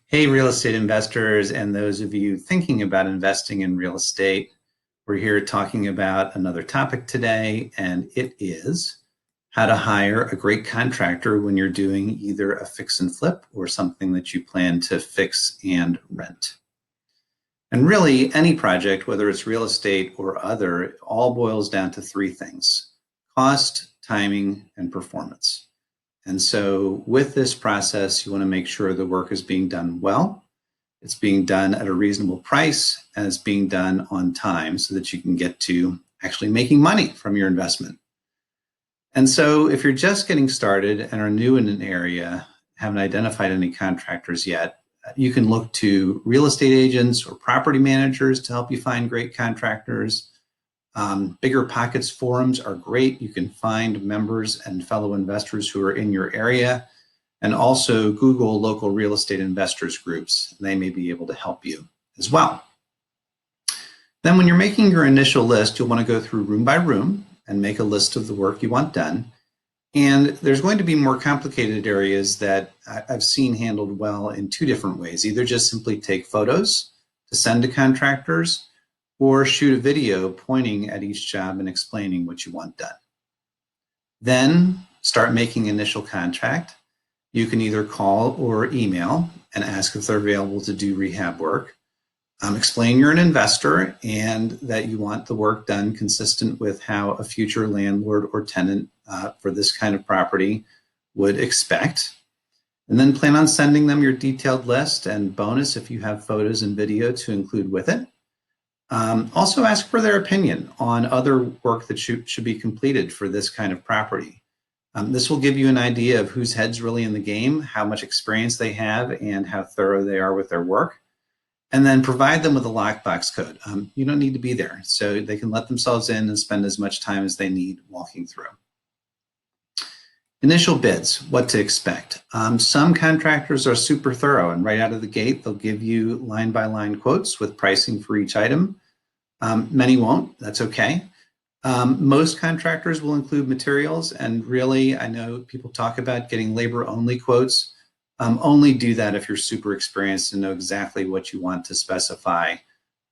Hey, real estate investors, and those of you thinking about investing in real estate. We're here talking about another topic today, and it is how to hire a great contractor when you're doing either a fix and flip or something that you plan to fix and rent. And really, any project, whether it's real estate or other, it all boils down to three things: cost, timing, and performance. And so with this process, you want to make sure the work is being done well, it's being done at a reasonable price, and it's being done on time so that you can get to actually making money from your investment. And so if you're just getting started and are new in an area, haven't identified any contractors yet, you can look to real estate agents or property managers to help you find great contractors. Bigger Pockets forums are great. You can find members and fellow investors who are in your area, and also Google local real estate investors groups. They may be able to help you as well. Then when you're making your initial list, you'll want to go through room by room and make a list of the work you want done. And there's going to be more complicated areas that I've seen handled well in two different ways. Either just simply take photos to send to contractors, or shoot a video pointing at each job and explaining what you want done. Then start making initial contact. You can either call or email and ask if they're available to do rehab work. Explain you're an investor and that you want the work done consistent with how a future landlord or tenant for this kind of property would expect. And then plan on sending them your detailed list, and bonus if you have photos and video to include with it. Also ask for their opinion on other work that should be completed for this kind of property. This will give you an idea of whose head's really in the game, how much experience they have, and how thorough they are with their work. And then provide them with a lockbox code. You don't need to be there, so they can let themselves in and spend as much time as they need walking through. Initial bids, what to expect. Some contractors are super thorough, and right out of the gate, they'll give you line-by-line quotes with pricing for each item. Many won't, that's okay. Most contractors will include materials, and really, I know people talk about getting labor-only quotes. Only do that if you're super experienced and know exactly what you want to specify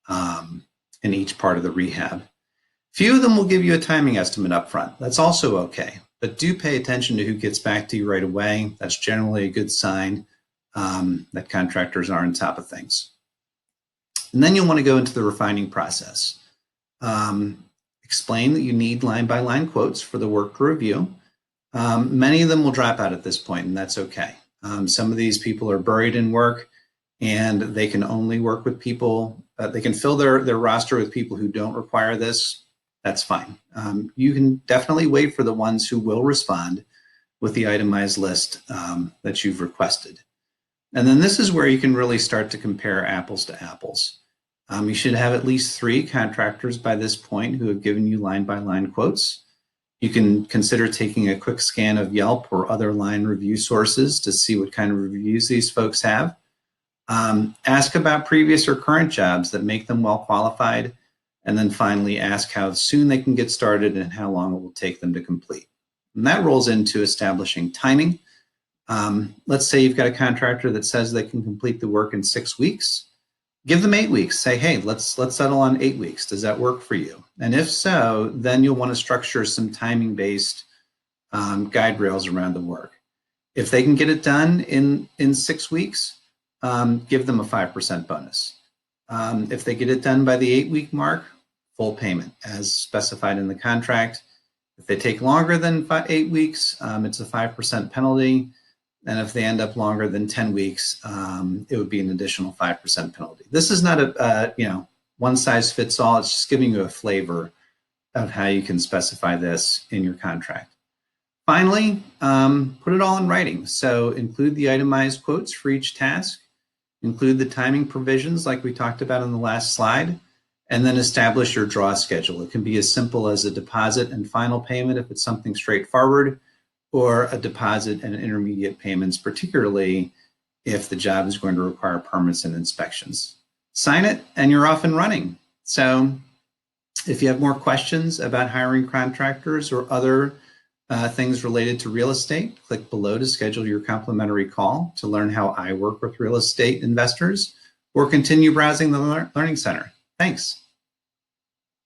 in each part of the rehab. Few of them will give you a timing estimate up front. That's also okay, but do pay attention to who gets back to you right away. That's generally a good sign that contractors are on top of things. And then you'll want to go into the refining process. Explain that you need line-by-line quotes for the work to review. Many of them will drop out at this point, and that's okay. Some of these people are buried in work, and they can only work with people, they can fill their roster with people who don't require this. That's fine. You can definitely wait for the ones who will respond with the itemized list that you've requested. And then this is where you can really start to compare apples to apples. You should have at least 3 contractors by this point who have given you line-by-line quotes. You can consider taking a quick scan of Yelp or other line review sources to see what kind of reviews these folks have. Ask about previous or current jobs that make them well qualified. And then finally ask how soon they can get started and how long it will take them to complete. And that rolls into establishing timing. Let's say you've got a contractor that says they can complete the work in 6 weeks. Give them 8 weeks. Say, hey, let's settle on 8 weeks. Does that work for you? And if so, then you'll want to structure some timing-based guide rails around the work. If they can get it done in 6 weeks, give them a 5% bonus. If they get it done by the 8-week mark, full payment as specified in the contract. If they take longer than 8 weeks, it's a 5% penalty. And if they end up longer than 10 weeks, it would be an additional 5% penalty. This is not a one size fits all. It's just giving you a flavor of how you can specify this in your contract. Finally, put it all in writing. So include the itemized quotes for each task, include the timing provisions like we talked about in the last slide, and then establish your draw schedule. It can be as simple as a deposit and final payment if it's something straightforward, or a deposit and intermediate payments, particularly if the job is going to require permits and inspections. Sign it and you're off and running. So if you have more questions about hiring contractors or other things related to real estate, click below to schedule your complimentary call to learn how I work with real estate investors, or continue browsing the Learning Center. Thanks.